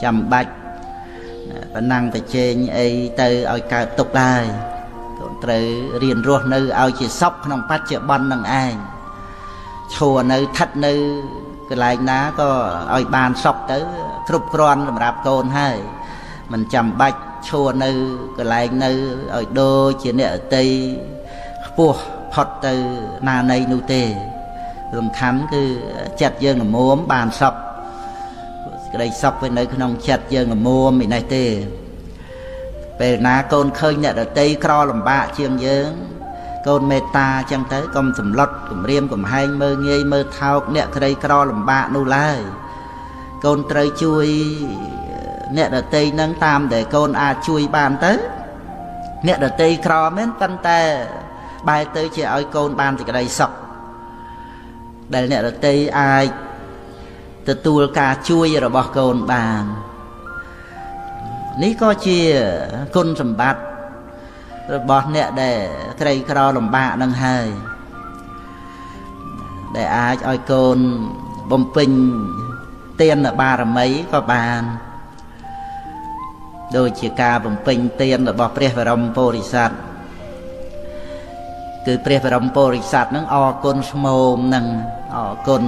chăm bạch bản năng phải chênh ấy từ ao cao tục đài còn từ riêng ruột nơi ao chỉ sóc không bắt chợ bắn năng ai chùa nơi thắt nơi cái lại ná có ao bàn sóc tới khúc con làm rạp côn hay mình chăm bạch chùa nơi cái lại nơi ao đô chỉ nè tây bùa phật từ na này nu tê rừng khánh cứ chặt dương ở múm bàn sọc cái đây sọc với nơi không chặt dương ở múm bị này tê về na con khơi nhận ở tây cro làm bạ chiêng dương con mê ta chẳng tới con sầm lót cùng riêng cùng hai mơ ngây mơ thao nè cái đây cro làm bạ nu lai con trời chui nè ở tây nâng tam để con chui bàn tới nè ở tây cro mến phân ta bài tới chỉ ở con ban thì cái đây sọc đây nè là tây ai từ tua cà chui rồi bỏ con bàn ní có chia con sầm bát rồi bỏ nè để cây cò làm bạ nâng hơi để ai ở con bom pin tiền là ba là mấy có bàn đôi chỉ ca bom pin tiền là bỏ pre và rong porisatคือเปรียบรมโพริสัตนั่งออกคนสมมนั่งออกคน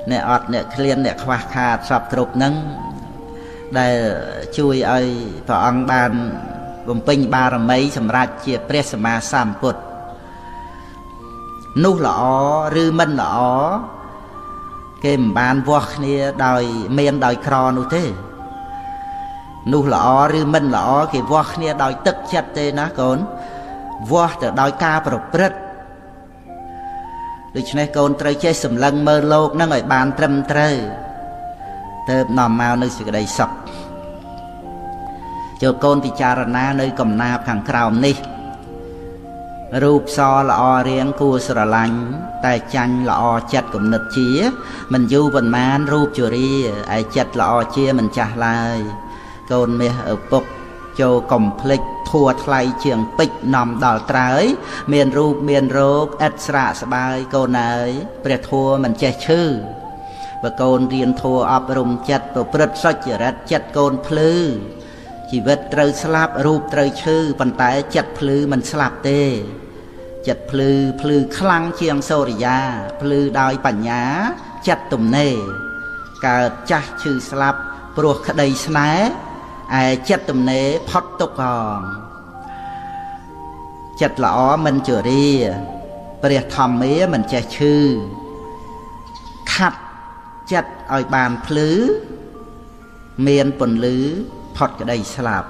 เนี่ยอดเนี่ยเคลียนเนี่ยคว้าขาดสับกรุบนั่งได้ช่วยไอ้พระองค์บานบำเพ็ญบารมีสำราญเจียเปรียสมาสามปุตนู่หล่อหรือมันหล่อเกมบานวอกเนี่ยดอยเมียนดอยครอนู่เท่นู่หล่อหรือมันหล่อเกมวอกเนี่ยดอยตึกชัดเจนะคนวัวแต่ดอยกาประพฤติดูชนโกนเตยเจสมลังเมื่อโลกนั่งไอ้บานเติมเตยเติมนอมมาในสิ่งใดสักเจ้าโกนพิจารณาในกำนาบขังคราวนี้รูปซอละอเรียงกูสระลังแต่จันละอจัดกับนึกเชี่ยมันอยู่บนมานรูปจุรีไอจัดละอเชี่ยมันจ่าลายโกนเมียปกโจกมพลิกทัวไทยเชียงปิกนำดอลตรายเมียนรูปเมียนโรคอัศระสบายโกนายเปรียทัวมันเจชื่อว่าโกนเรียนทัวอบรมจัดตัวปรดสัจรัตจัดโกนพลือชีวิตเตยสลับรูปเตยชื่อปันไตจัดพลือมันสลับเตจัดพลือคลังเชียงโซริยาพลือดอยปัญญาจัดตุ่มเน่กาจัดชื่อสลับปลวกคดีสนาไอ้จัดตุ่มเน่พอดตกกองจัดหล่อมันเจอดีเปรียทอมเมียมันจะชื่อขัดจัดอ้อยบานพลื้อเมียนปนลื้อพอดก็ได้สลับ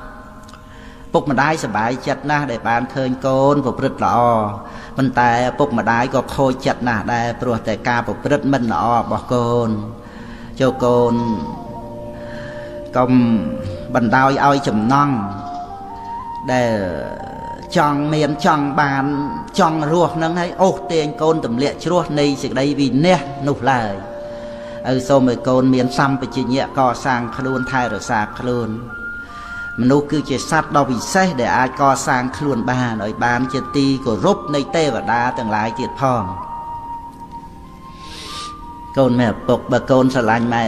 ปุกมาได้สบายจัดนะได้บานเคยโกนปปรึดหล่อมันแต่ปุกมาได้ก็โคจัดนะได้ปลวแต่กาปปรึดมันหล่อบอกโกนเจ้าโกนก็บันดาลเอาจำนองได้จังเมียนจังบานจังรัวนั่งให้โอ้เตียงโกนตุ่มเลี้ยชัวในสิ่งใดวินเนี่ยนุเลยโซมโกนเมียนซ้ำไปจีเนียก่อสร้างขลุ่นไทยหรือสร้างขลุ่นมนุษย์คือจะสัตว์ดอกวิเศษđể aiก่อสร้างขลุ่นบานบานจะตีก็รบในเตวดาต่างหลายเกียรติพองโกนแม่ปกบะโกนสลายไม่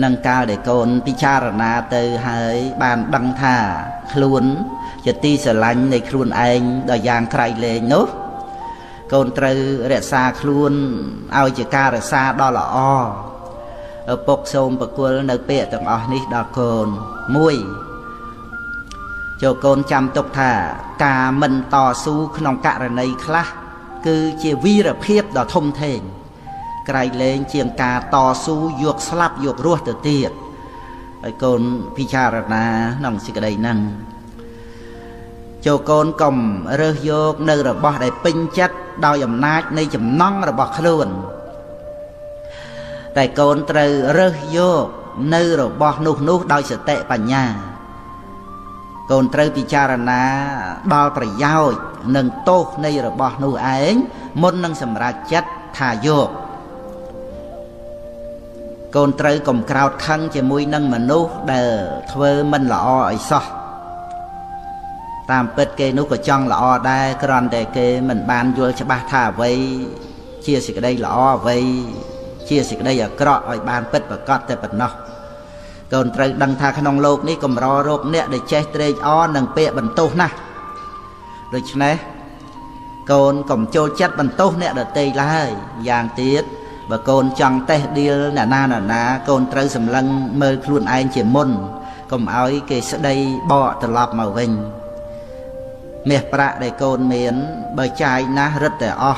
นังกาđểโกนพิจารณาเตยให้บานดังท่าขลุ่นจะตีสลันในครูนเองโดยยางใครเลยนุ๊กโกนตรึเรศาครูนเอาจะการเรศาดอละอปกสมปกุลในเปียต่างอ๋อนี่ดอกโกนมุ้ยโจโกนจำตกท่ากามันต่อสู้ขนมกะระในคลาคือเจวีระเพียบดอกทมเทงไกลเลงเชียงกาต่อสู้ยกสลับยกรัวเตียดไอโกนพิจารณาน้องสิกระไดนั่งโจโกนกลมเรือโยกในระบบได้ปิ้งจัดดอยอำนาจในจำนองระบบขลุ่นแต่โกนเตยเรือโยกในระบบนุกดอยสเตปัญญาโกนเตยพิจารณาดอยประยาวหนึ่งโต๊ะในระบบนุเองมนนังสำราญจัดทายโยกโกนเตยกลมกราวทั้งจะมุยนังมนุษย์เดอเทวมันหล่อไอซอตามเปิดเกนุก็จ้องละอได้กรอนแต่เกมันบานยัวจะบ้าท่าไว้เชี่ยสิกได้ละอไว้ chia sẻ đây ở cọ ở bàn bật và cọt tại bật nó còn trời đăng tha khăn lục ní cầm rò rộp nè để che tre o nâng bẹ bẩn tô nè rồi chứ này còn cầm trôi chất bẩn tô nè để tây lại giang tiết và con chẳng tê đi là na con trời sầm lăng mơ luôn anh chỉ môn cầm áo cái sẽ đây bỏ từ lọp màu vinh mẹ bạ để con miến bờ chai na rất là o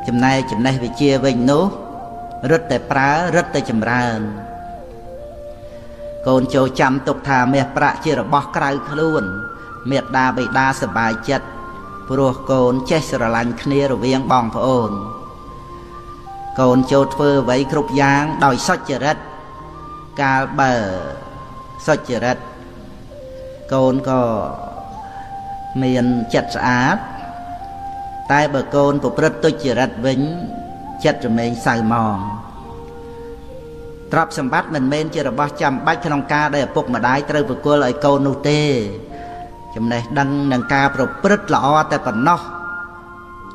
chừng này bị chia vinh nốt rất là prá rất là chầm ra con châu chăm tục thà mẹ bạ chia là bó cây luôn mẹ đa bị đa sờ bài chất pro con chết sờ lạnh kia rồi viên bong phải ổn con châu phơ với cục giang đòi sót chở đất ca bờ sót chở đất con có miền chặt át tai bờ con của rất tôi chở đất vĩnh chặt rồi mình xài mòn trap sầm bát mình men chưa là 300 bách trong ca đây phục mà đái trời vừa qua lại câu nô tê chấm này đăng đằng ca rồi rất lọ tại phần nó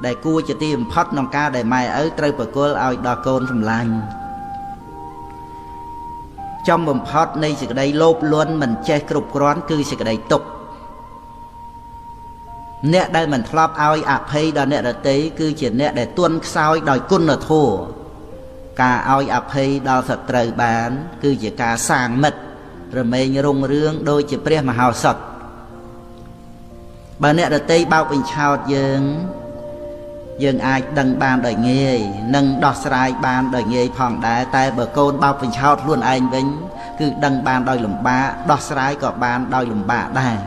để cua chỉ tìm phát trong ca để mày ở trời vừa qua ai đo côn sầm lành trong bầm phát này chỉ đây lốp luôn mình che cục rón cứ chỉ đây tục nè đây mình flop ai áp hay đó nè là tế cứ chỉ nè để tuân sao đòi cun là thua cả ai áp hay đào thật trời bán cứ chỉ cả sang mật rồi mình rung rương đôi chỉ pre mà hào sật bà nè là tây bao bình chào dương ai đăng ban đời nghề nâng đọt sài ban đời nghề phòng đá tay bờ côn bao bình chào luôn anh vĩnh cứ đăng ban đòi lùm ba đọt sài có ban đòi lùm ba đà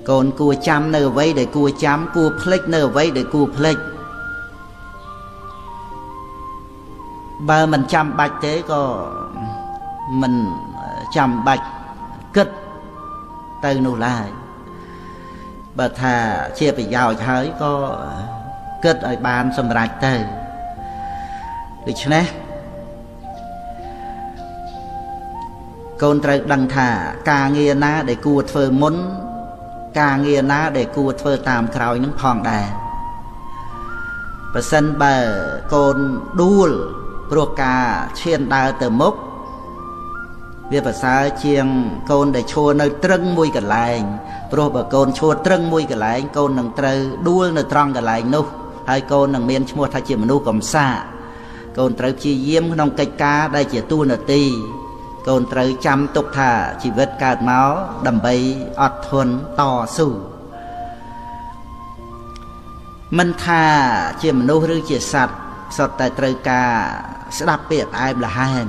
còn cua chăm nở vây để cua chăm cua plek nở vây để cua plek ba mình chăm bạch thế có mình chăm bạch cất từ nụ lại bà thà chia phải giàu thấy có cất ở bàn xâm rạch từ được chứ nè con trời đăng thà ca nghe ná để cua thơ muốn ca nghe ná để cua thơ tàm khảo những phòng đà và sân bà con đuôi pro ca chiên đào từ mốc việc phải sao chiên con để chua nơi trưng mùi cả lại pro bà con chua trưng mùi cả lại con nâng trời đuôi nơi trăng cả lại nô hai con nâng miên mua thay chỉ mà nô cầm xa con trời chi diêm nông cách ca đây chỉ tu nợ ti con trời chăm tục thả chỉ vết cạt máu đầm bay ọt thuần to sù mình thà chỉ mà nô rư chỉ sạch sọt tại trời ca sẽ đạp biệt ai là hai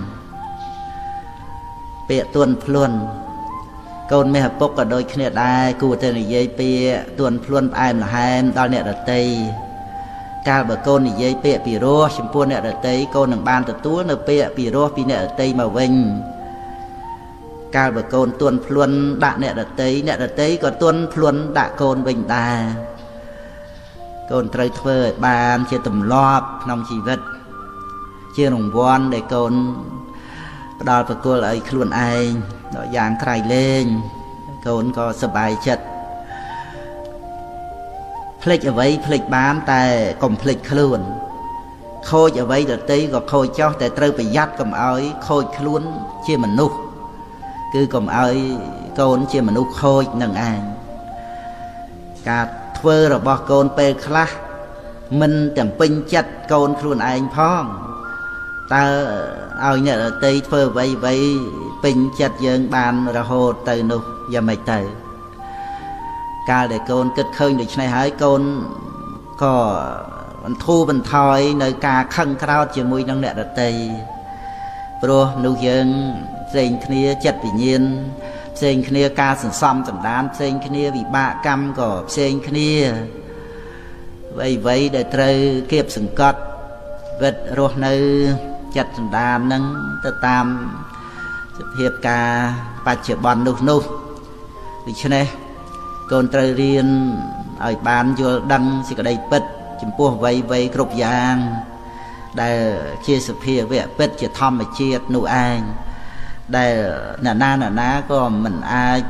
biệt tuần luôn con mẹ hợp bốc ở đôi khi đai cụ tên là dây bia tuần luôn ai là hai đo nè ở tây ca bờ con thì dây bia piro chim pua nè ở tây con đằng ban từ túa nè bia piro pi nè ở tây màu vinh ca bờ con tuần luôn đạn nè ở tây còn tuần luôn đạn con vinh đà con trời thơ bàn chưa tầm lọp nông chỉ vật chưa nồng von để con đào vào cô lại luôn ai nó dáng thay lên con có sờ bài chật plek ở vậy plek bán tại còn plek luôn khôi ở vậy được tí còn khôi cho tại trời bị dắt cầm ơi khôi luôn chia mình nụ cứ cầm ơi con chia mình nụ khôi nâng an cả thơ rồi bỏ con pe khla mình chẳng pin chặt con luôn anh phong ta ao nhớ tây phơ vậy pin chặt dương bàn ra hồ từ nụ giờ mày từ ca để con kết khơi được này hỡi con có thu bình thôi nơi ca khăn khao chỉ mùi năng nẹt tây pro nụ dương dành kia chặt bị nhiên dành kia ca sừng xăm sừng đan dành kia bị bạ cam có dành kia vậy để trời kiếp sừng cọt vật rồi nơi chặt đàn nâng tự tam hiệp ca bạch chữa bòn nụ vì thế này con trời riêng ở bàn vô đăng chỉ có đây bật chim pua vây cục giang để chia sẻ phía về bật chỉ thom mà chia nụ anh để ná có mình ai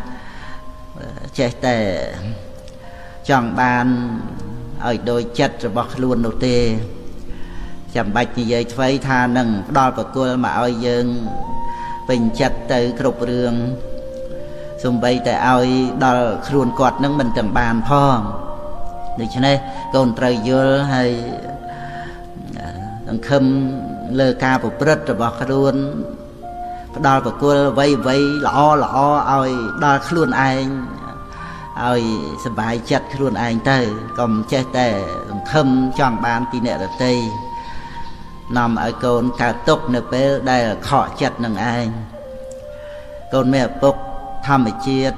chết tệ chọn bàn ở đôi chất rồi bọc luôn nụ tê ចាំបាច់និយាយថ្មីថានឹងផ្ដល់ប្រគល់មកឲ្យយើងពេញចិត្តទៅគ្រប់រឿងសំបីតែឲ្យដល់ខ្លួនគាត់នឹងមិនទាំងបានផងដូច្នេះកូនត្រូវយល់ហើយសង្ឃឹមលើការប្រព្រឹត្តរបស់ខ្លួនផ្ដល់ប្រគល់អ្វីល្អល្អឲ្យដល់ខ្លួនឯងឲ្យសบายចិត្តខ្លួនឯងទៅកុំចេះតែសង្ឃឹមចង់បានពីអ្នកដទៃនាំឲ្យកូនកើតទុក្ខនៅពេលដែលខកចិត្តនឹងឯងកូនមានឪពុកធម្មជាតិ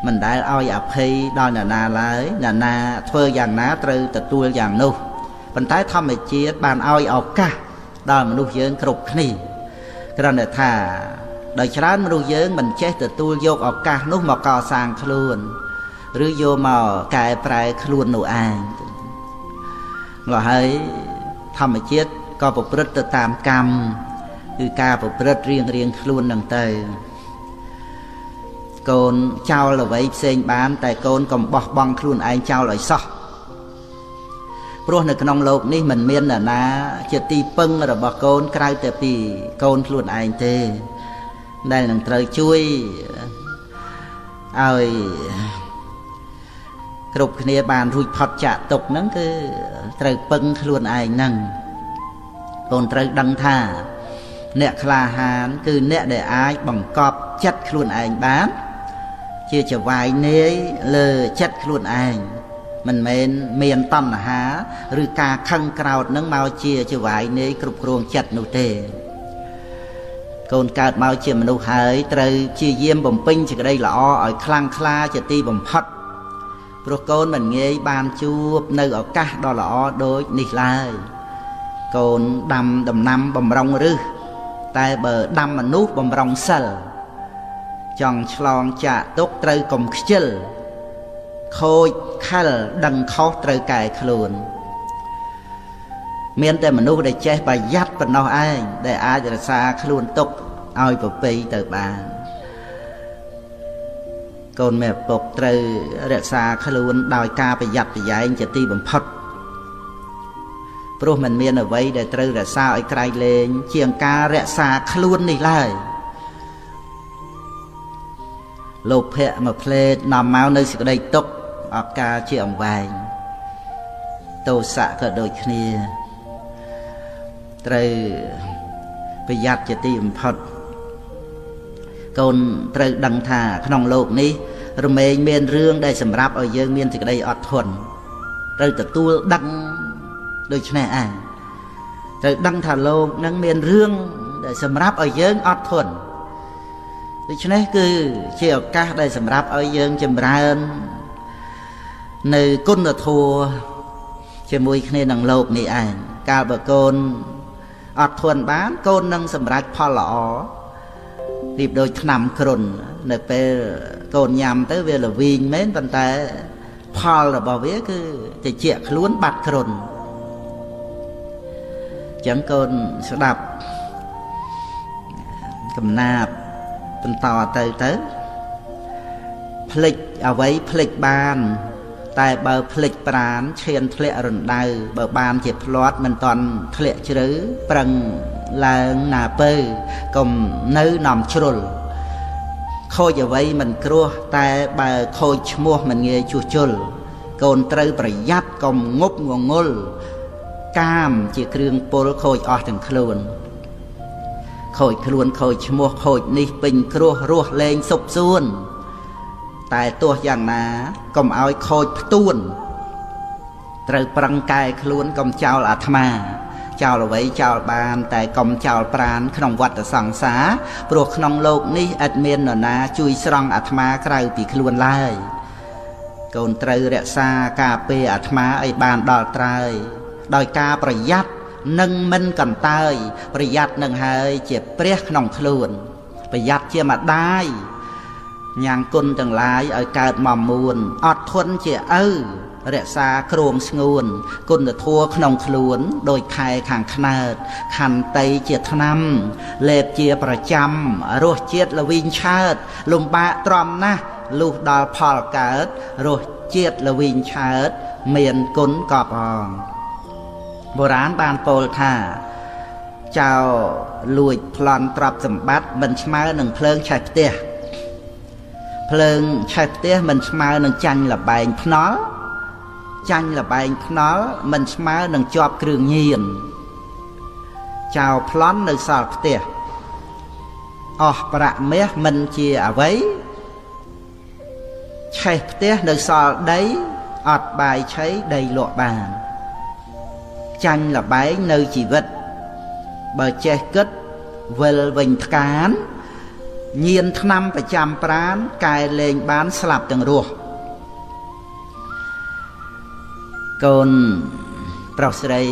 មិនដែលឲ្យអភ័យដល់អ្នកណាឡើយអ្នកណាធ្វើយ៉ាងណាត្រូវទទួលយ៉ាងនោះប៉ុន្តែធម្មជាតិបានឲ្យឱកាសដល់មនុស្សយើងគ្រប់គ្នាគ្រាន់តែថាដោយច្រើនមនុស្សយើងមិនចេះទទួលយកឱកាសនោះមកកសាងខ្លួនឬយកមកកែប្រែខ្លួននោះឯងម្ល៉េះហើយធម្មជាតិក៏ប្រព្រឹត្តទៅតាមកម្មគឺការប្រព្រឹត្តរៀងខ្លួននឹងទៅកូនចោលអ្វីផ្សេងបានតែកូនកុំបោះបង់ខ្លួនឯងចោលឲ្យសោះព្រោះនៅក្នុងโลกនេះមិនមានអ្នកណាជាទីពឹងរបស់កូនក្រៅតែពីកូនខ្លួនឯងទេដែលនឹងត្រូវជួយឲ្យគ្រប់គ្នាបានរួចផុតចាកទុក្ខហ្នឹងគឺត្រូវពឹងខ្លួនឯងហ្នឹងកូនត្រូវដឹងថាអ្នកក្លាហានគឺអ្នកដែលអាចបង្កប់ចិត្តខ្លួនឯងបានជាចវាយនាយលើចិត្តខ្លួនឯងមិនមែនមានតណ្ហាឬការខឹងក្រោធនឹងមកជាចវាយនាយគ្រប់គ្រងចិត្តនោះទេកូនកើតមកជាមនុស្សហើយត្រូវជាយាមបំពេញសេចក្តីល្អឲ្យខ្លាំងក្លាជាទីបំផុតព្រោះកូនមិនងាយបានជួបនៅឱកាសដ៏ល្អដូចនេះឡើយកូនដាំដំណាំបំរុងឫសតែបើដាំមនុស្សបំរុងសិលចង់ឆ្លងចាកទុកត្រូវកុំខ្ជិលខូចខិលដឹងខុសត្រូវកែខ្លួនមានតែមនុស្សដែលចេះប្រយ័ត្នប៉ុណ្ណោះឯងដែលអាចរក្សាខ្លួនទុកឲ្យប្រពៃទៅបានកូនមេឪពុកត្រូវរក្សាខ្លួនដោយការប្រយ័ត្នប្រយែងជាទីបំផុតព្រោះมันមានអ្វីដែលត្រូវរក្សាឲ្យក្រៃលែងជាងការរក្សាខ្លួននេះឡើយលោភៈមួយផ្លេតនាំមកនៅសេចក្តីទុក្ខអកាលជាអង្វែងទោសៈក៏ដូចគ្នាត្រូវប្រយ័ត្នជាទីបំផុតកូនត្រូវដឹងថាក្នុងโลกនេះរមែងមានរឿងដែលសម្រាប់ឲ្យយើងមានសេចក្តីអត់ធន់ត្រូវទទួលដឹងដូច្នេះឯងត្រូវដឹងថាโลกនឹងមានរឿងដែលសម្រាប់ឲ្យយើងអត់ធន់ដូច្នេះគឺជាឱកាសដែលសម្រាប់ឲ្យយើងចម្រើននៅគុណធម៌ជាមួយគ្នានឹងโลกនេះឯងកាលបើកូនអត់ធន់បានកូននឹងសម្រេចផលល្អពីដូចថ្នាំគ្រុននៅពេលកូនញ៉ាំទៅវាល្វីងមែនប៉ុន្តែផលរបស់វាគឺតិចខ្លួនបាត់គ្រុនចឹងកូនស្ដាប់កំណាព្យបន្តទៅភ្លេចអ្វីភ្លេចបានតែបើភ្លេចប្រាណឈានធ្លាក់រណ្ដៅបើបានជាផ្លាត់មិនតន់ធ្លាក់ជ្រៅប្រឹងឡើងណាពើកុំនៅនាំជ្រុលខូចអ្វីមិនគ្រោះតែបើខូចឈ្មោះមិនងាយជួសជុលកូនត្រូវប្រយ័ត្នកុំងប់ងងុលកាមជាគ្រឿងពុលខូចអស់ទាំងខ្លួនខូចខ្លួនខូចឈ្មោះខូចនេះពេញគ្រោះរស់លែងសុបសួនតែទោះយ៉ាងណាកុំឲ្យខូចផ្ទួនត្រូវប្រឹងកែខ្លួនកុំចោលអាត្មាចោលអ្វីចោលបានតែកុំចោលប្រាណក្នុងវដ្តសង្សារព្រោះក្នុងโลกនេះឥតមាននរណាជួយស្រង់អាត្មាក្រៅពីខ្លួនឡើយកូនត្រូវរក្សាការពារអាត្មាឲ្យបានដល់ត្រើយដោយការប្រយ័ត្ននិងមិនកន្តើយប្រយ័ត្ននឹងហើយជាព្រះក្នុងខ្លួនប្រយ័ត្នជាម្ដាយញ៉ាំងគុណទាំងឡាយឲ្យកើតមកមួនអត់ធន់ជាឪរក្សាគ្រងស្ងួនគុណធម៌ក្នុងខ្លួនដោយខែខាងខ្នើតខន្តីជាថ្នាំលេបជាប្រចាំរសជាតិល្វីងឆើតលំបាកទ្រាំណាស់លុះដល់ផលកើតរសជាតិល្វីងឆើតមានគុណកប់អង បុរាណបានពោលថាចៅលួចប្លន់ទ្រព្យសម្បត្តិមិនស្មើនឹងភ្លើងឆេះផ្ទះភ្លើងឆេះផ្ទះមិនស្មើនឹងចាញ់លបែងភ្នល់ចាញ់លបែងភ្នល់មិនស្មើនឹងជាប់គ្រឿងញៀនចៅប្លន់នៅសល់ផ្ទះអស់ប្រាក់មាសមិនជាអ្វីឆេះផ្ទះនៅសល់ដីអត់បាយឆីដីលក់បានចាញ់លបែងនៅជីវិតបើចេះគិតវិលវិញថ្កានញៀនថ្នាំប្រចាំប្រានកែលែងបានស្លាប់ទាំងរស់កូនប្រុសស្រី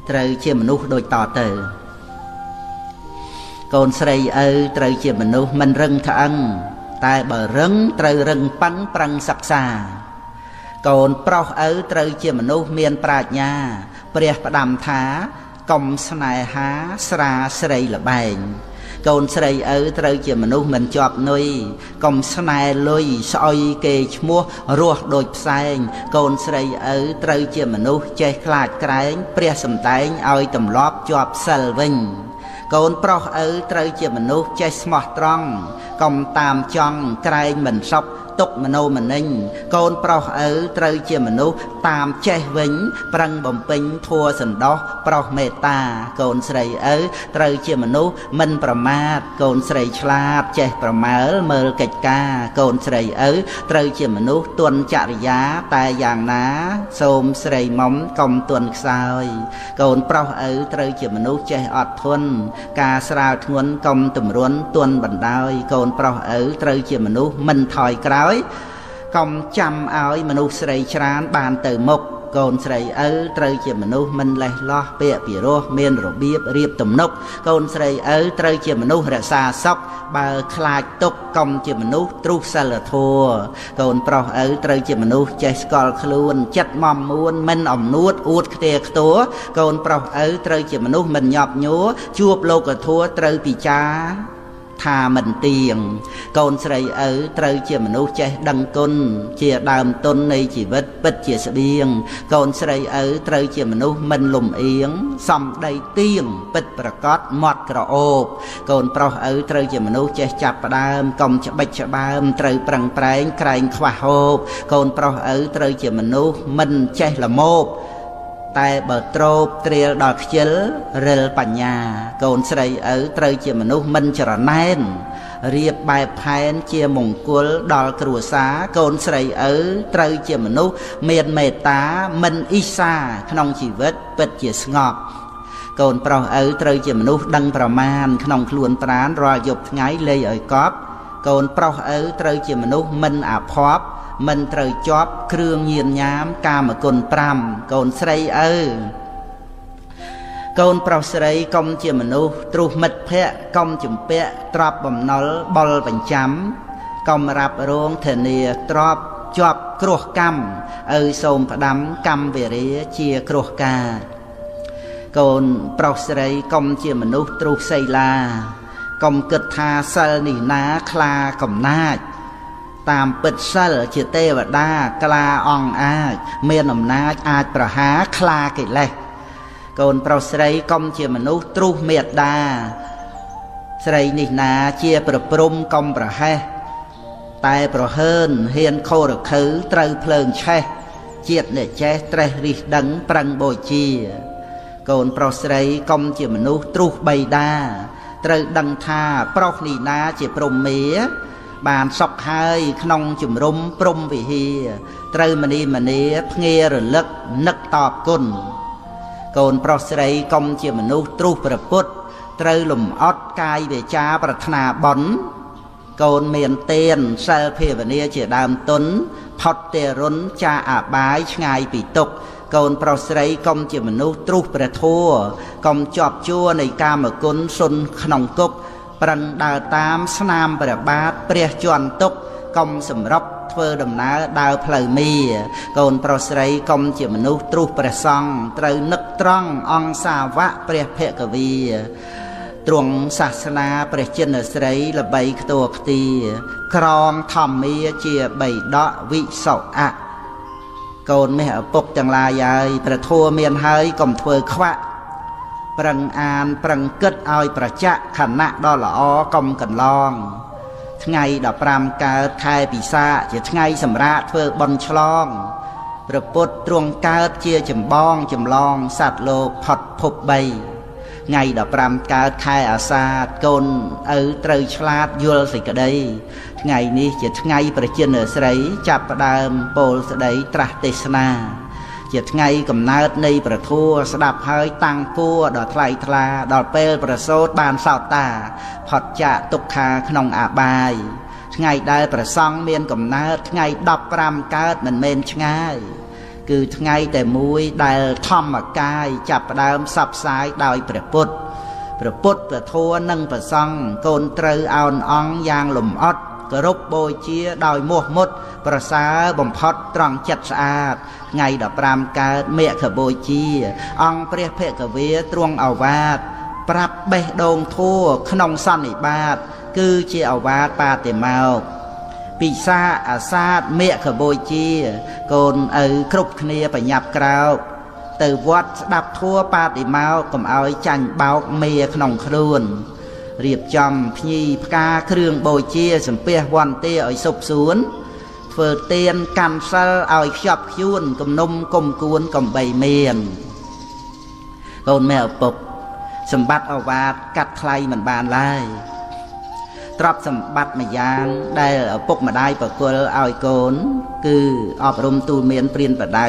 ត្រូវជាមនុស្សដូចតទៅកូនស្រីឪត្រូវជាមនុស្សមិនរឹងត្អឹងតែបើរឹងត្រូវរឹងប៉ឹងប្រឹងសិក្សាកូនប្រុសឪត្រូវជាមនុស្សមានប្រាជ្ញាព្រះផ្ដាំថាកុំស្នេហាស្រាស្រីលបែងកូនស្រីឪត្រូវជាមនុស្សមិនជាប់នុយកុំស្នេហ៍លុយស្អុយគេឈ្មោះរស់ដូចផ្សែងកូនស្រីឪត្រូវជាមនុស្សចេះខ្លាចក្រែងព្រះសំដែងឲ្យទម្លាប់ជាប់សិលវិញកូនប្រុសឪត្រូវជាមនុស្សចេះស្មោះត្រង់កុំតាមចង់ក្រែងមិនសពទុកមโนមនិញកូនប្រុសឪត្រូវជាមនុស្សតាមចេះវិញប្រឹងបំពេញធัวសន្តោសប្រុសមេត្តាកូនស្រីឪត្រូវជាមនុស្សមិនប្រមាទកូនស្រីឆ្លាតចេះប្រមើលមើលកិច្ចការកូនស្រីឪត្រូវជាមនុស្សទន់ចរិយាតែយ៉ាងណាសូមស្រីមុំកុំទន់ខ្សោយកូនប្រុសឪត្រូវជាមនុស្សចេះអត់ធន់ការស្រាលធ្ងន់កុំទម្រុនទន់បណ្ដោយកូនប្រុសឪត្រូវជាមនុស្សមិនថយក្រោយកុំចាំឲ្យមនុស្សស្រីច្រើនបានទៅមុខកូនស្រីឪត្រូវជាមនុស្សមិនលេះលោះពាក្យពីរោះមានរបៀបរៀបទំនុកកូនស្រីឪត្រូវជាមនុស្សរក្សាសុខបើខ្លាចទុកកុំជាមនុស្សទ្រុសិលធម៌កូនប្រុសឪត្រូវជាមនុស្សចេះស្គាល់ខ្លួនចិត្តមមមួនមិនអំនួតអួតខ្ទាខ្ទួកូនប្រុសឪត្រូវជាមនុស្សមិនញាប់ញួរជួបលោកធម៌ត្រូវពិចារថាមិនទៀងកូនស្រីឪត្រូវជាមនុស្សចេះដឹងគុណជាដើមទុននៃជីវិតពិតជាស្បៀងកូនស្រីឪត្រូវជាមនុស្សមិនលំអៀងសំដីទៀងពិតប្រកបមាត់ក្រអូបកូនប្រុសឪត្រូវជាមនុស្សចេះចាប់ផ្ដើមកុំច្បិចច្បើមត្រូវប្រឹងប្រែងក្រែងខ្វះហូបកូនប្រុសឪត្រូវជាមនុស្សមិនចេះល្មោបតែបើទ្របត្រៀលដល់ខ្ជិលរិលបញ្ញាកូនស្រីឪត្រូវជាមនុស្សមិនចរណែនរៀបបែបផែនជាមង្គលដល់គ្រួសារកូនស្រីឪត្រូវជាមនុស្សមានមេត្តាមិនអ៊ីសាក្នុងជីវិតពិតជាស្ងប់កូនប្រុសឪត្រូវជាមនុស្សដឹងប្រមាណក្នុងខ្លួនប្រាណរាល់យប់ថ្ងៃលេងឲ្យកប់កូនប្រុសឪត្រូវជាមនុស្សមិនអាភ័ព្វមិនត្រូវជាប់គ្រឿងញៀនញ៉ាមកាមគុណ5កូនស្រីឪកូនប្រុសស្រីកុំជាមនុស្សទ្រុសមិត្តភ័ក្តិកុំជំពាក់ទ្រព្យបំណុលបុលបញ្ចាំកុំរ៉ាប់រងធានាទ្រព្យជាប់គ្រោះកម្មឪសូមផ្ដាំកម្មវេរាជាគ្រោះការកូនប្រុសស្រីកុំជាមនុស្សទ្រុសសីលាកុំគិតថាសិលនេះណាខ្លាកំណាចតាមពិតសិលជាទេវតាក្លាអង្គអាចមានអំណាចអាចប្រហារខ្លាកិលេសកូនប្រុសស្រីកុំជាមនុស្សទ្រុសមេត្តាស្រីនេះណាជាប្រព្រំកុំប្រហែសតែប្រហើនហ៊ានខោរខើត្រូវភ្លើងឆេះជាតិអ្នកចេះត្រេះរិះដឹងប្រឹងបូជាកូនប្រុសស្រីកុំជាមនុស្សទ្រុសបៃតាត្រូវដឹងថាប្រុសនេះណាជាព្រំមេបានសុខហើយក្នុងជំរំព្រំវិហារត្រូវមនីមនីភ្ងារលឹកនឹកតបគុណកូនប្រុសស្រីកុំជាមនុស្សទ្រុសព្រះពុទ្ធត្រូវលំអត់កាយវាចាប្រាថ្នាបុណ្យកូនមានទានសិលភាវនាជាដើមទុនផុតទេរុនចាអបាយឆ្ងាយពីទុក្ខកូនប្រុសស្រីកុំជាមនុស្សទ្រុសព្រះធម៌កុំជាប់ជួរនៃកាមគុណសុនក្នុងគុកប្រឹងដើរតាមស្នាមព្រះបាទព្រះជន់ទុកកុំសម្រាប់ធ្វើដំណើរដើរផ្លូវមីកូនប្រុសស្រីកុំជាមនុស្សទ្រុសព្រះសង្ឃត្រូវនឹកត្រង់អង្គសាវកព្រះភគវីទ្រង់សាសនាព្រះចិនស្រីល្បីខ្ទរខ្ទាក្រងធម្មាជាបីដកវិសុអៈ កូនមេឪពុកទាំងឡាយហើយព្រះធម៌មានហើយកុំធ្វើខ្វាក់ប្រឹងអានប្រឹងគិតឲ្យប្រចាក់ខណៈដ៏ល្អកុំកន្លងថ្ងៃ15កើតខែពិសាខជាថ្ងៃសម្រាប់ធ្វើបុណ្យឆ្លងព្រះពុទ្ធទ្រង់កើតជាចម្បងចម្លងសត្វលោកផុតភព3ថ្ងៃ15កើតខែអាសាឍកូនឪត្រូវឆ្លាតយល់សេចក្តីថ្ងៃនេះជាថ្ងៃព្រះជន្មស្រីចាប់ផ្ដើមពោលស្ដីត្រាស់ទេសនាជាថ្ងៃកំណើតនៃព្រះធម៌ស្ដាប់ហើយតាំងគួរដល់ថ្លៃថ្លាដល់ពេលប្រសូតបានសោតតាផុតចាកទុក្ខាក្នុងអាបាយថ្ងៃដែលព្រះសង្ឃមានកំណើតថ្ងៃ15កើតមិនមែនឆ្ងាយគឺថ្ងៃតែមួយដែលធម្មកាយចាប់ផ្ដើមផ្សព្វផ្សាយដោយព្រះពុទ្ធព្រះធម៌និងព្រះសង្ឃកូនត្រូវអោនអង្គយ៉ាងលំអត់គោរពបូជាដោយមោះមុតប្រសើរបំផុតត្រង់ចិត្តស្អាតថ្ងៃ15កើតមគ្គបូជាអង្គព្រះភគវាទ្រង់ឱវាទប្រាប់បេះដូងធัวក្នុងសន្និបាតគឺជាឱវាទបាតិមោក្ខពិសាអាសាទមគ្គបូជាកូនឪគ្រប់គ្នាបញ្ញាប់ក្រោកទៅវត្តស្ដាប់ធัวបាតិមោក្ខកុំឲ្យចាញ់បោកមេក្នុងខ្លួនរៀបចំភ្ញីផ្កាគ្រឿងបូជាសំពះវន្តាឲ្យសុបសួនធ្វើទានកាន់សិលឲ្យខ្ជាប់ខ្ជួនគំនុំគុំគួនកំបីមានកូនមេឪពុកសម្បត្តិអវាទកាត់ថ្លៃមិនបានឡើយទ្រព្យសម្បត្តិមួយយ៉ាងដែលឪពុកម្ដាយប្រគល់ឲ្យកូនគឺអប់រំទូលមានព្រានប្រដៅ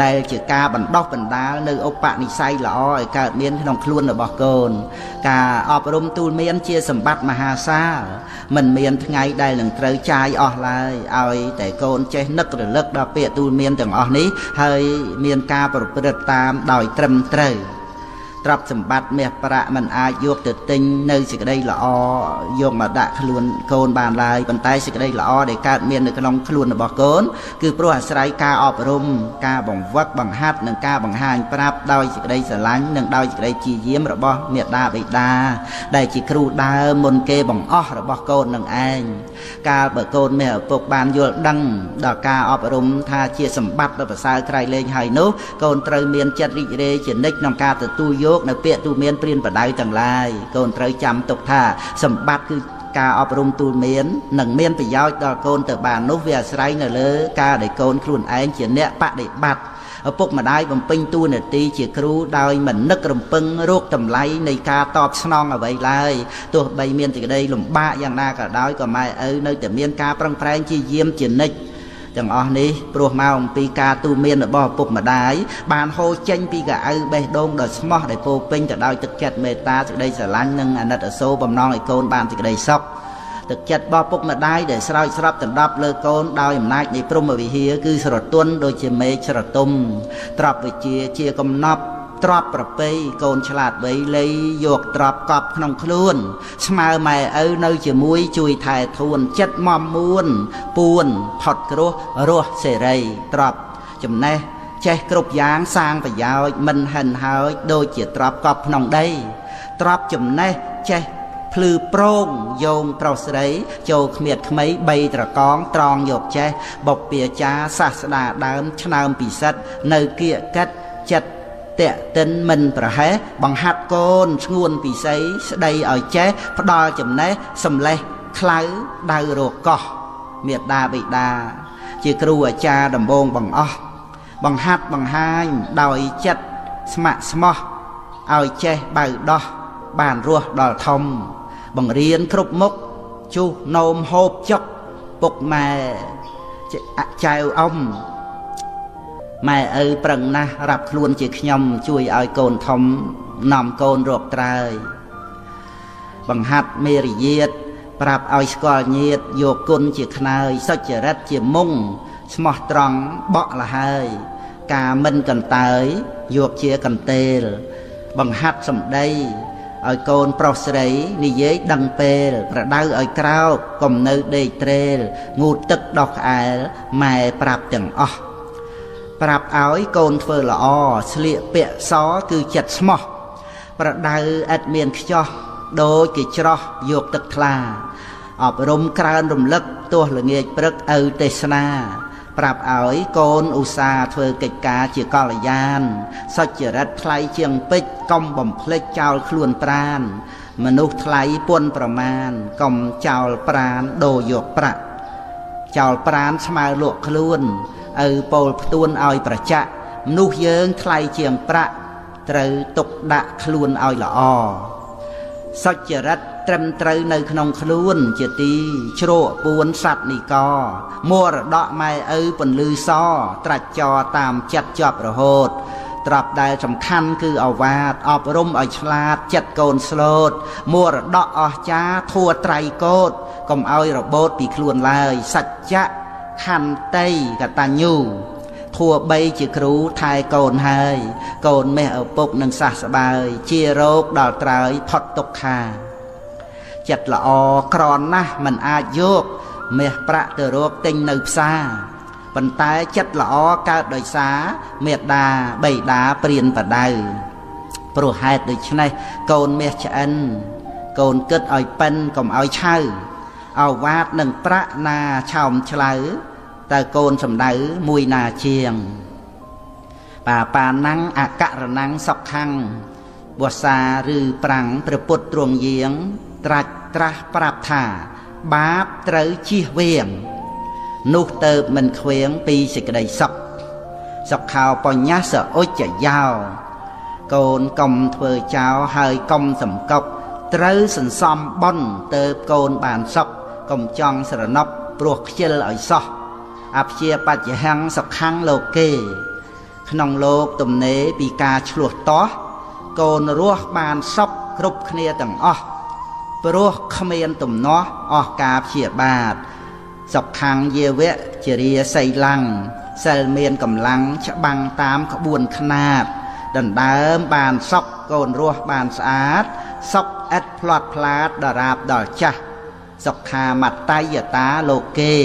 ដែលជាការបណ្ដុះបណ្ដាលនៅឧបនិស្ស័យល្អឲ្យកើតមានក្នុងខ្លួនរបស់កូនការអប់រំទូលមានជាសម្បត្តិមហាសាលមិនមានថ្ងៃដែលនឹងត្រូវចាយអស់ឡើយឲ្យតែកូនចេះនឹករលឹកដល់ពាក្យទូលមានទាំងអស់នេះហើយមានការប្រព្រឹត្តតាមដោយត្រឹមត្រូវទ្រព្យសម្បត្តិមាសប្រាក់មិនអាចយកទៅទិញនៅសេចក្តីល្អយកមកដាក់ខ្លួនកូនបានឡើយប៉ុន្តែសេចក្តីល្អដែលកើតមាននៅក្នុងខ្លួនរបស់កូនគឺព្រោះអាស្រ័យការអប់រំការបង្វឹកបង្ហាត់និងការបង្ហាញប្រាប់ដោយសេចក្តីស្រឡាញ់និងដោយសេចក្តីព្យាយាមរបស់មាតាបិតាដែលជាគ្រូដើមមុនគេបង្អស់របស់កូននឹងឯងកាលបើកូនមេឪពុកបានយល់ដឹងដល់ការអប់រំថាជាសម្បត្តិដ៏ប្រសើរក្រៃលែងហើយនោះកូនត្រូវមានចិត្តរីករាយជានិច្ចក្នុងការទទួលយកនៅពាក្យទូមានព្រានប្រដៅទាំងឡាយកូនត្រូវចាំទុកថាសម្បត្តិគឺការអប់រំទូលមាននឹងមានប្រយោជន៍ដល់កូនទៅបាននោះវាអាស្រ័យនៅលើការដែលកូនខ្លួនឯងជាអ្នកបដិបត្តិឪពុកម្ដាយបំពេញតួនាទីជាគ្រូដោយមិននឹករំពឹងរោគតម្លៃនៃការតបស្នងអ្វីឡើយទោះបីមានសេចក្តីលំបាកយ៉ាងណាក៏ដោយក៏ម៉ែឪនៅតែមានការប្រឹងប្រែងជាយាមជានិច្ចទាំងអស់នេះព្រោះមកអំពីការទូលមានរបស់ឪពុកម្ដាយបានហូរចេញពីកៅអៅបេះដូងដ៏ស្មោះដែលពោពេញទៅដោយទឹកចិត្តមេត្តាសេចក្តីស្រឡាញ់និងអាណិតអាសូរបំណងឲ្យកូនបានសេចក្តីសុខទឹកចិត្តរបស់ពុកម្ដាយដែលស្រោចស្រពដណ្ដប់លើកូនដោយអំណាចនៃព្រហ្មវិហារគឺស្រទន់ដូចជាមេឃស្រទុំទ្រព្យវិជាជាកំណប់ទ្រព្យប្រពៃកូនឆ្លាតវៃលៃយកទ្រព្យកប់ក្នុងខ្លួនស្មើម៉ែឪនៅជាមួយជួយថែធួនចិត្តមមមួនពួនផុតគ្រោះរស់សេរីទ្រព្យចំណេះចេះគ្រប់យ៉ាងសាងប្រយោជន៍មិនហិនហើយដូចជាទ្រព្យកប់ក្នុងដីទ្រព្យចំណេះចេះភ្លឺប្រងយោងប្រុសស្រីចូលគ្មៀតក្មៃ3ត្រកងត្រង់យកចេះបុព្វាចារសាស្តាដើមឆ្នើមពិសិដ្ឋនៅគៀកកិតចិត្តតេតិនមិនប្រហែសបង្ហាត់កូនស្ងួនពិសីស្ដីឲ្យចេះផ្ដល់ចំណេះសំលេះខ្លៅដៅរកោះមេត្តាបិតាជាគ្រូអាចារ្យដំបងបង្អស់បង្ហាត់បង្ហាញដោយចិត្តស្ម័គ្រស្មោះឲ្យចេះបៅដោះបានរស់ដល់ធំបង្រៀនគ្រប់មុខជុះនោមហូបចុកពុកម៉ែចៅអ៊ំម៉ែឪប្រឹងណាស់រាប់ខ្លួនជាខ្ញុំជួយឲ្យកូនធំនាំកូនរកត្រើយបង្ហាត់មេរយាទប្រាប់ឲ្យស្គាល់ញាតយកគុណជាខ្នើយសុចរិតជាមុងស្មោះត្រង់បក់លហើយការមិនកន្តើយយកជាកន្ទេលបង្ហាត់សម្ដីឲ្យកូនប្រុសស្រីនិយាយដឹងពេលប្រដៅឲ្យក្រោកកុំនៅដេកត្រេលងូតទឹកដោះក្អែលម៉ែប្រាប់ទាំងអស់ប្រាប់ឲ្យកូនធ្វើល្អស្លៀកពាក់សគឺចិត្តស្មោះប្រដៅឥតមានខ្ចោះដូចគេច្រោះយកទឹកថ្លាអប់រំក្រើនរំលឹកទោះល្ងាចព្រឹកឪទេសនា ប្រាប់ឲ្យកូនឧស្សាហ៍ធ្វើកិច្ចការជាកល្យានសុចរិតថ្លៃជាងពេជ្រកុំបំភ្លេចចោលខ្លួនប្រាណមនុស្សថ្លៃពុនប្រមាណកុំចោលប្រាណដូរយកប្រាក់ចោលប្រាណស្មើលក់ខ្លួនឪពោលផ្ទួនឲ្យប្រចាក់មនុស្សយើងថ្លៃជាងប្រាក់ត្រូវទុកដាក់ខ្លួនឲ្យល្អសុចរិតត្រឹមត្រូវនៅក្នុងខ្លួនជាទីជ្រកពួនសត្វនិកមរតកម៉ែឪពន្លឺសត្រាច់ចរតាមចិត្តជាប់រហូតត្រាប់ដែលសំខាន់គឺអវាទអប់រំឲ្យឆ្លាតចិត្តកូនស្លូតមរតកអស្ចារ្យធัวត្រៃកោតកុំឲ្យរបូតពីខ្លួនឡើយសច្ចៈខន្តីកតញ្ញូធัวបីជាគ្រូថែកូនហើយកូនមេឪពុកនឹងសះស្បើយជារោគដល់ត្រើយផុតទុក្ខាចិត្តល្អក្រណាស់មិនអាចយកមាសប្រាក់ទៅរកទិញនៅផ្សារប៉ុន្តែចិត្តល្អកើតដោយសារមេត្តាបិតាព្រានបដៅព្រោះហេតុដូច្នេះកូនមាសឆ្អិនកូនគិតឲ្យប៉ិនកុំឲ្យឆៅអវាទនឹងប្រាក់ណាឆោមឆ្លៅតើកូនសំដៅមួយណាជាងបាណាំងអករណੰសុខੰវសាឬប្រាំងព្រះពុទ្ធទ្រង់យាងត្រាស់ប្រាប់ថាបាបត្រូវជៀសវាងនោះទៅមិនខ្វៀងពីសេចក្តីសុខសុខោបញ្ញសឧច្ចយោកូនកុំធ្វើចោលហើយកុំសំកប់ត្រូវសន្សំបុណ្យទៅកូនបានសុខកុំចង់ស្រណប់ព្រោះខ្ជិលឲ្យសោះអព្យាបច្ចហੰសុខੰលោកេក្នុងលោកទំនេរពីការឆ្លោះតោះកូនរស់បានសុខគ្រប់គ្នាទាំងអស់ព្រោះគ្មានទំនាស់អស់ការព្យាបាទសុខੰយាវៈជារាសីឡੰសិលមានកម្លាំងច្បាំងតាមក្បួនខ្នាតដណ្ដើមបានសុខកូនរស់បានស្អាតសុខឥតផ្លាត់ផ្លាតដរាបដល់ចាស់សុខាមត្តយតាលោកេ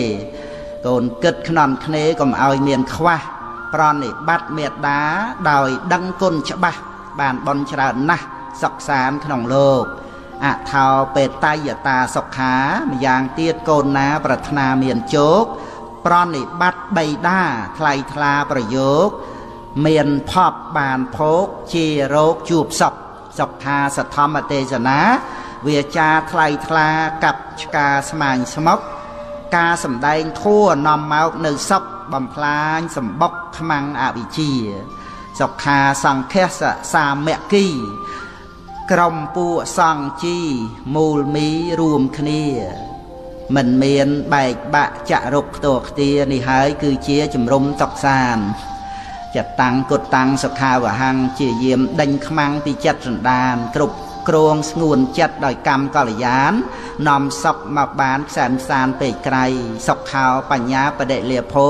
កូនគិតខ្នន់គ្នាកុំឲ្យមានខ្វះប្រណិប័តមេត្តាដោយដឹងគុណច្បាស់បានបន់ច្រើនណាស់សុខសានក្នុងលោកអថោបេតយតាសុខាម្យ៉ាងទៀតកូនណាប្រាថ្នាមានជោគប្រណិប័តបៃតាថ្លៃថ្លាប្រយោគមានផប់បានភោគជារោគជួបសុខសុខាសធម្មទេសនាវាចាថ្លៃថ្លាកັບឆ្កាស្មាញស្មុកការសម្ដែងធัวនាំមកនៅសុខបំផ្លាញសម្បុកខ្មាំងអវិជ្ជាសុខាសង្ឃសសាមគ្គីក្រុមពួកសង្ឃជីមូលមីរួមគ្នាមិនមានបែកបាក់ចាក់រុកខ្ទោខ្ទានេះហើយគឺជាជំរុំតុកសានចិត្តតាំងគុតតាំងសុខាវហੰជាយាមដេញខ្មាំងពីចិត្តសន្តានគ្រប់គ្រងស្ងួនចិត្តដោយកម្មកល្យាននាំសុខមកបានខ្សែមសានពេកក្រៃសុខោបញ្ញាបដិលាភោ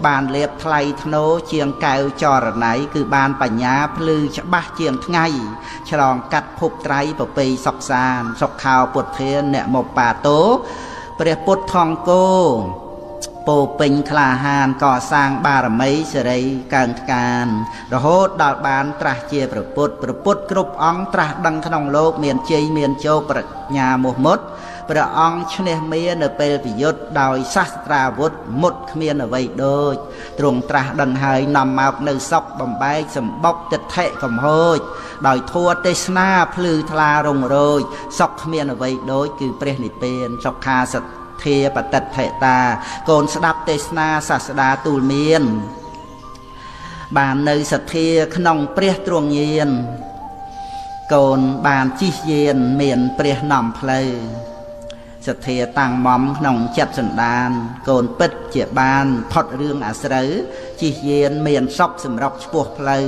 បានលៀបថ្លៃធ្នូជាងកែវចរណៃគឺបានបញ្ញាភ្លឺច្បាស់ជាងថ្ងៃឆ្លងកាត់ភពត្រៃប្រពៃសុខសានសុខោពុទ្ធានមបាតោព្រះពុទ្ធថង្គោពោពេញក្លាហានកសាងបារមីសេរីកើងកានរហូតដល់បានត្រាស់ជាព្រះពុទ្ធគ្រប់អង្គត្រាស់ដឹងក្នុងលោកមានជ័យមានជោគប្រាជ្ញាមោះមុតព្រះអង្គឈ្នះមារនៅពេលពិយុទ្ធដោយសាស្ត្រាវុធមុតគ្មានអ្វីដូចទ្រង់ត្រាស់ដឹងហើយនាំមកនៅសុខបំបែកសម្បុកទិដ្ឋិកំហូចដោយធัวទេសនាភ្លឺថ្លារងរោចសុខគ្មានអ្វីដូចគឺព្រះនិព្វានសុខាសធាបតិដ្ឋិតាកូនស្ដាប់ទេសនាសាស្តាទូលមានបាននៅសទ្ធាក្នុងព្រះទ្រង់ញាណកូនបានជិះយានមានព្រះនាំផ្លូវសទ្ធាតាំងមមក្នុងចិត្តសន្តានកូនពិតជាបានផុតរឿងអាស្រូវជិះយានមានសុខសម្រាប់ឆ្ពោះផ្លូវ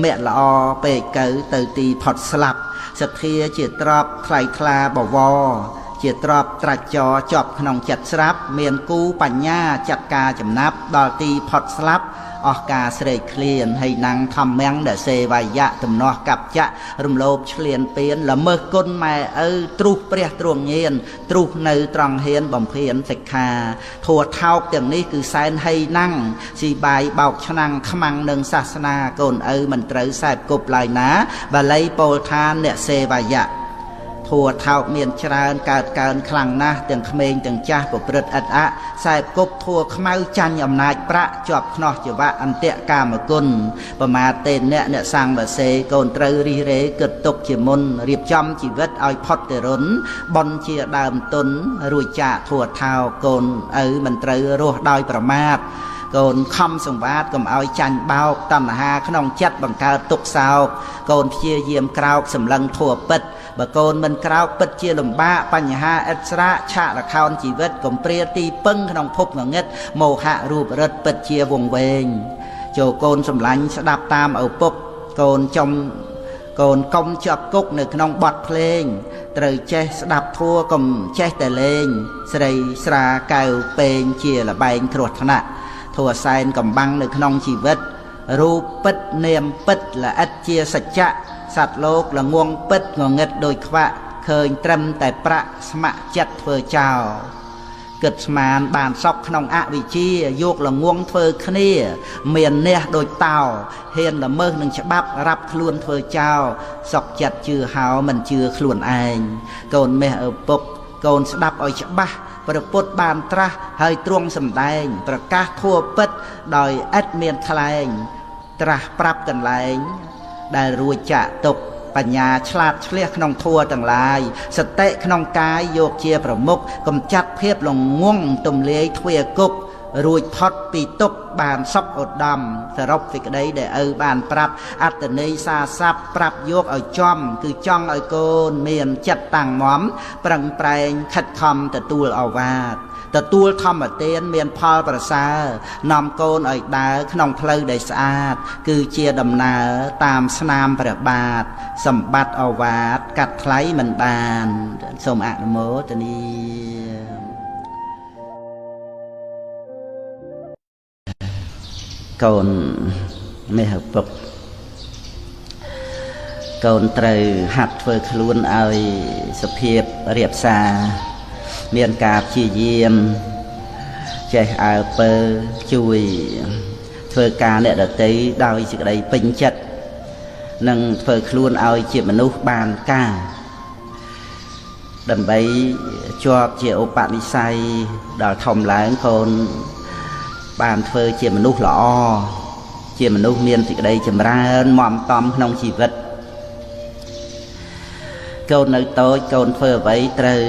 មគ្គល្អពេកកើទៅទីផុតស្លាប់សទ្ធាជាទ្របថ្លៃថ្លាបវរជាទ្របត្រាច់ចរជាប់ក្នុងចិត្តស្រាប់មានគូបញ្ញាចាត់ការចំណាប់ដល់ទីផុតស្លាប់អស់ការស្រេកឃ្លានហើយណាំងធម្មំដសេវាយៈទំនាស់កັບចៈរំលោភឆ្លៀនពៀនល្មើសគុណម៉ែឪទ្រុះព្រះទ្រង់ញាណទ្រុះនៅត្រង់ហ៊ានបំភានសិក្ខាធัวថោកទាំងនេះគឺសែនហីណាំងស៊ីបាយបោកឆ្នាំងខ្មាំងនឹងសាសនាកូនឪមិនត្រូវសែបគប់ឡើយណាបាលីពោលថាអ្នកសេវាយៈធ ធัวថោកមានច្រើនកើតកើនខ្លាំងណាស់ទាំងក្មេងទាំងចាស់ប្រព្រឹត្តឥតអខ្សែគប់ធัวខ្មៅចាញ់អំណាចប្រាក់ជាប់ខ្នោះជាវៈអន្តៈកាមគុណប្រមាទេអ្នកសង្ឃបសេកូនត្រូវរិះរេគិតទុកជាមុនរៀបចំជីវិតឲ្យផុតទៅរុនបនជាដើមទុនរួចចាកធัวថោកកូនឪមិនត្រូវរស់ដោយប្រមាទកូនខំសង្វាតកុំឲ្យចាញ់បោកតណ្ហាក្នុងចិត្តបង្កើតទុក្ខសោកកូនព្យាយាមក្រោកសម្លឹងធัวពិតបើកូនមិនក្រោកពិតជាលំបាកបញ្ហាឥតស្រាកឆាកលខោនជីវិតកំព្រាទីពឹងក្នុងភពងងឹតមោហៈរូបរិទ្ធពិតជាវង្វេងចូលកូនសម្លាញ់ស្ដាប់តាមឪពុកកូនកុំជាប់គុកនៅក្នុងបទភ្លេងត្រូវចេះស្ដាប់ធัวកុំចេះតែលេងស្រីស្រាកែវពេងជាលបែងគ្រោះថ្នាក់ធัวសែនកំបាំងនៅក្នុងជីវិតរូបពិតនាមពិតល្អិតជាសច្ចៈសត្វលោកល្ងងពិតងងឹតដោយខ្វាក់ឃើញត្រឹមតែប្រាក់ស្ម័គ្រចិត្តធ្វើចោលគិតស្មានបានសពក្នុងអវិជ្ជាយកល្ងងធ្វើគ្នាមានអ្នកដូចតោហ៊ានល្មើសនឹងច្បាប់រាប់ខ្លួនធ្វើចោលសក់ចិត្តជឿហោមិនជឿខ្លួនឯងកូនមេឪពុកកូនស្ដាប់ឲ្យច្បាស់ព្រះពុទ្ធបានត្រាស់ហើយទ្រង់សម្ដែងប្រកាសធัวពិតដោយឥតមានខ្លែងត្រាស់ប្រាប់កន្លែងដែលរួចចាក់ទុកបញ្ញាឆ្លាតឆ្លៀសក្នុងធัวទាំងឡាយសតិក្នុងកាយយកជាប្រមុខកំចាត់ភាពល្ងងទំលាយទ្វាគុករួចផុតពីទុកបានសុខឧត្តមសរុបសេចក្តីដែលឪបានប្រាប់អត្តន័យសារស័ព្ទប្រាប់យកឲ្យចំគឺចង់ឲ្យកូនមានចិត្តតាំងមាំប្រឹងប្រែងខិតខំទទួលឱវាទទទួលធម្មទានមានផលប្រសើរនាំកូនឲ្យដើរក្នុងផ្លូវដែលស្អាតគឺជាដំណើរតាមស្នាមព្រះបាទសម្បត្តិឱវាទកាត់ថ្លៃមិនបានសូមអនុមោទនាកូនមេឪពុកកូនត្រូវហាត់ធ្វើខ្លួនឲ្យសុភាពរៀបសារមានការព្យាយាមចេះអើពើជួយធ្វើការអ្នកដទៃដោយសេចក្តីពេញចិត្តនិងធ្វើខ្លួនឲ្យជាមនុស្សបានការដើម្បីជាប់ជាឧបនិស្ស័យដល់ធំឡើងកូនបានធ្វើជាមនុស្សល្អជាមនុស្សមានសេចក្តីចម្រើនមមតំក្នុងជីវិតកូននៅតូចកូនធ្វើអ្វីត្រូវ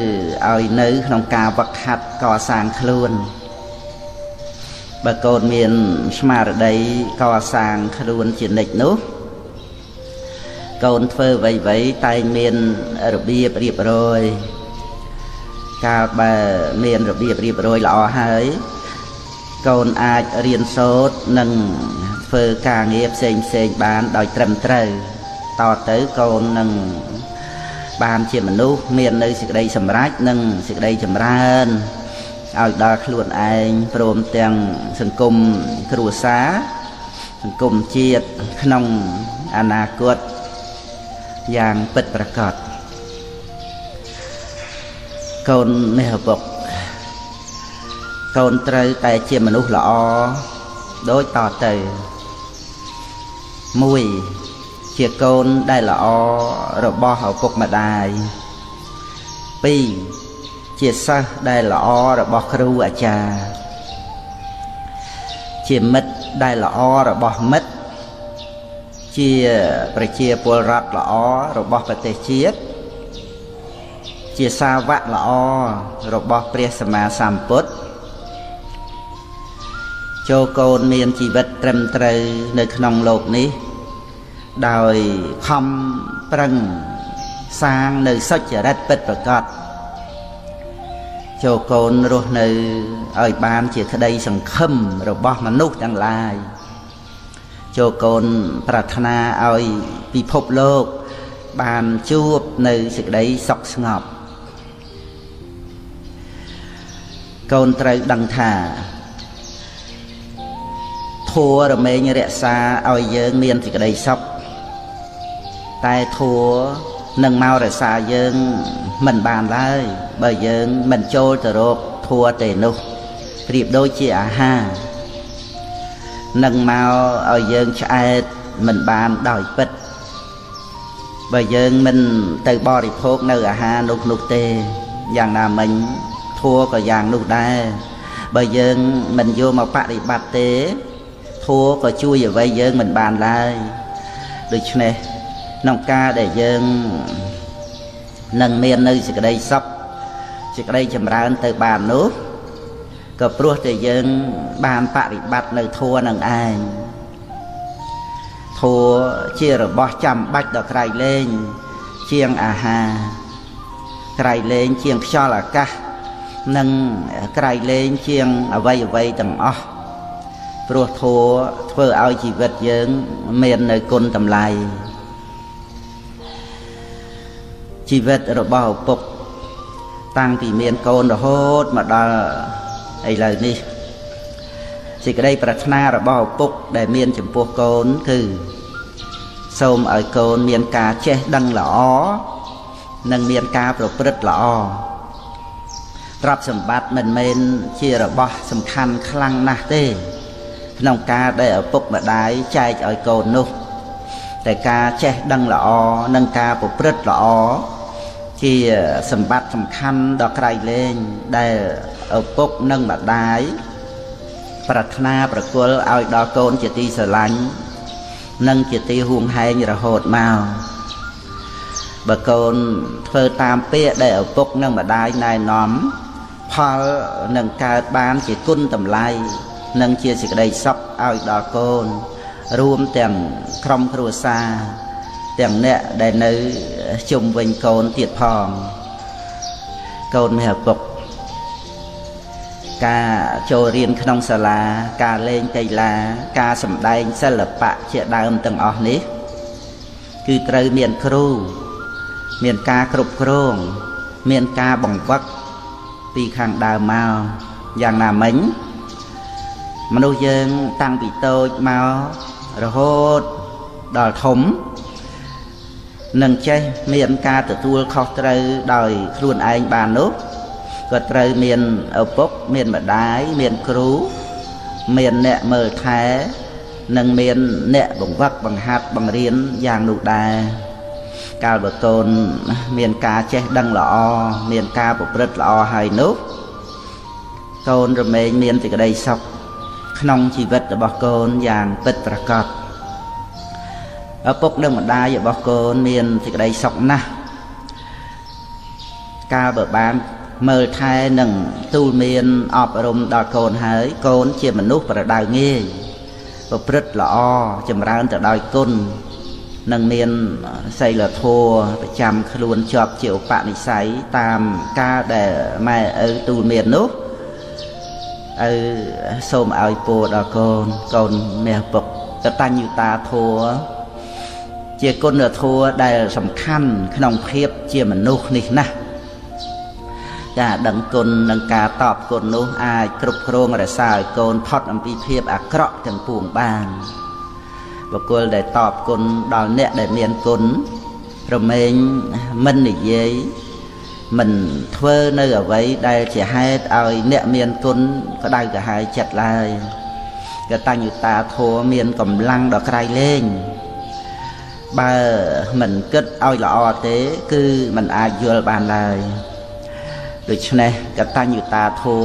ឲ្យនៅក្នុងការវឹកហាត់កសាងខ្លួនបើកូនមានស្មារតីកសាងខ្លួនជានិច្ចនោះកូនធ្វើអ្វីតែងមានរបៀបរៀបរយកាលបើមានរបៀបរៀបរយល្អហើយកូនអាចរៀនសូត្រនិងធ្វើការងារផ្សេងបានដោយត្រឹមត្រូវតទៅកូននឹងបានជាមនុស្សមាននៅសេចក្តីសម្រេចនិងសេចក្តីចម្រើនឲ្យដល់ខ្លួនឯងព្រមទាំងសង្គមគ្រួសារសង្គមជាតិក្នុងអនាគតយ៉ាងពិតប្រាកដកូនមេឪពុកកូនត្រូវតែជាមនុស្សល្អដូចតទៅ1ជាកូនដែលល្អរបស់ឪពុកម្ដាយ2ជាសិស្សដែលល្អរបស់គ្រូអាចារ្យជាមិត្តដែលល្អរបស់មិត្តជាប្រជាពលរដ្ឋល្អរបស់ប្រទេសជាតិជាសាវកល្អរបស់ព្រះសម្មាសម្ពុទ្ធចូលកូនមានជីវិតត្រឹមត្រូវនៅក្នុងโลกនេះដោយខំប្រឹងសាងនៅសុចរិតពិតប្រាកដចូលកូនរស់នៅឲ្យបានជាក្តីសង្ឃឹមរបស់មនុស្សទាំងឡាយចូលកូនប្រាថ្នាឲ្យពិភពលោកបានជួបនៅសេចក្តីសុខស្ងប់កូនត្រូវដឹងថាធัวរមែងរក្សាឲ្យយើងមានសេចក្តីសុខតែធัวនឹងមករក្សាយើងមិនបានឡើយបើយើងមិនចូលទៅរកធัวទេនោះប្រៀបដូចជាអាហារនឹងមកឲ្យយើងឆ្អែតមិនបានដោយពិត បើយើងមិនទៅបរិភោគនៅអាហារនោះទេយ៉ាងណាមិញធัวក៏យ៉ាងនោះដែរបើយើងមិនយកមកបប្រតិបត្តិទេធัวក៏ជួយអ្វីយើងមិនបានឡើយដូច្នេះក្នុងការដែលយើងនឹងមាននៅសេចក្តីសុខសេចក្តីចម្រើនទៅបាននោះក៏ព្រោះតែយើងបានបប្រតិបត្តិនៅធัวនឹងឯងធัวជារបស់ចាំបាច់ដល់ក្រៃលែងជាងអាហារក្រៃលែងជាងខ្យល់អាកាសនិងក្រៃលែងជាងអ្វីទាំងអស់ព្រោះធัวធ្វើឲ្យជីវិតយើងមាននៅគុណតម្លៃជីវិតរបស់ឪពុកតាំងពីមានកូនរហូតមកដល់ឥឡូវនេះសេចក្តីប្រាថ្នារបស់ឪពុកដែលមានចំពោះកូនគឺសូមឲ្យកូនមានការចេះដឹងល្អនិងមានការប្រព្រឹត្តល្អទ្រព្យសម្បត្តិមិនមែនជារបស់សំខាន់ខ្លាំងណាស់ទេក្នុងការដែលឪពុកម្ដាយចែកឲ្យកូននោះតែការចេះដឹងល្អនិងការប្រព្រឹត្តល្អជាសម្បត្តិសំខាន់ដ៏ក្រៃលែងដែលឪពុកនិងម្ដាយប្រាថ្នាប្រគល់ឲ្យដល់កូនជាទីស្រឡាញ់និងជាទីហួងហែងរហូតមកបើកូនធ្វើតាមពាក្យដែលឪពុកនិងម្ដាយណែនាំផលនឹងកើតបានជាគុណតម្លៃនិងជាសេចក្តីសុខឲ្យដល់កូនរួមទាំងក្រុមគ្រួសារទាំងអ្នកដែលនៅជុំវិញកូនទៀតផងកូនមានឪពុកការចូលរៀនក្នុងសាលាការលេងកីឡាការសម្ដែងសិល្បៈជាដើមទាំងអស់នេះគឺត្រូវមានគ្រូមានការគ្រប់គ្រងមានការបង្វឹកពីខាងដើមមកយ៉ាងណាមិញមនុស្សយើងតាំងពីតូចមករហូតដល់ធំនឹងចេះមានការទទួលខុសត្រូវដោយខ្លួនឯងបាននោះក៏ត្រូវមានឪពុកមានម្ដាយមានគ្រូមានអ្នកមើលថែនិងមានអ្នកបង្វឹកបង្ហាត់បង្រៀនយ៉ាងនោះដែរកាលបើកូនមានការចេះដឹងល្អមានការប្រព្រឹត្តល្អហើយនោះកូនរមែងមានសេចក្តីសុខក្នុងជីវិតរបស់កូនយ៉ាងពិតប្រាកដឪពុកនិងម្ដាយរបស់កូនមានសេចក្តីសុខណាស់កាលបើបានមើលថែនិងទូលមានអប់រំដល់កូនហើយកូនជាមនុស្សប្រដៅងាយប្រព្រឹត្តល្អចម្រើនទៅដោយគុណនិងមានសីលធម៌ប្រចាំខ្លួនជាប់ជាឧបនិស្ស័យតាមការដែលម៉ែឪទូលមាននោះឪសូមឲ្យពរដល់កូនមាសពុកកតញ្ញុតាធម៌ជាគុណធម៌ដែលសំខាន់ក្នុងភាពជាមនុស្សនេះណាស់ការដឹងគុណនិងការតបគុណនោះអាចគ្រប់គ្រងរក្សាឲ្យកូនផុតអំពីភាពអាក្រក់ទាំងពួងបានបុគ្គលដែលតបគុណដល់អ្នកដែលមានគុណរមែងមិននិយាយមិនធ្វើនៅអ្វីដែលជាហេតុឲ្យអ្នកមានគុណក្តៅក្រហាយចិត្តឡើយកតញ្ញុតាធម៌មានកម្លាំងដ៏ក្រៃលែងបើមិនគិតឲ្យល្អទេគឺមិនអាចយល់បានឡើយដូច្នេះកតញ្ញុតាធម៌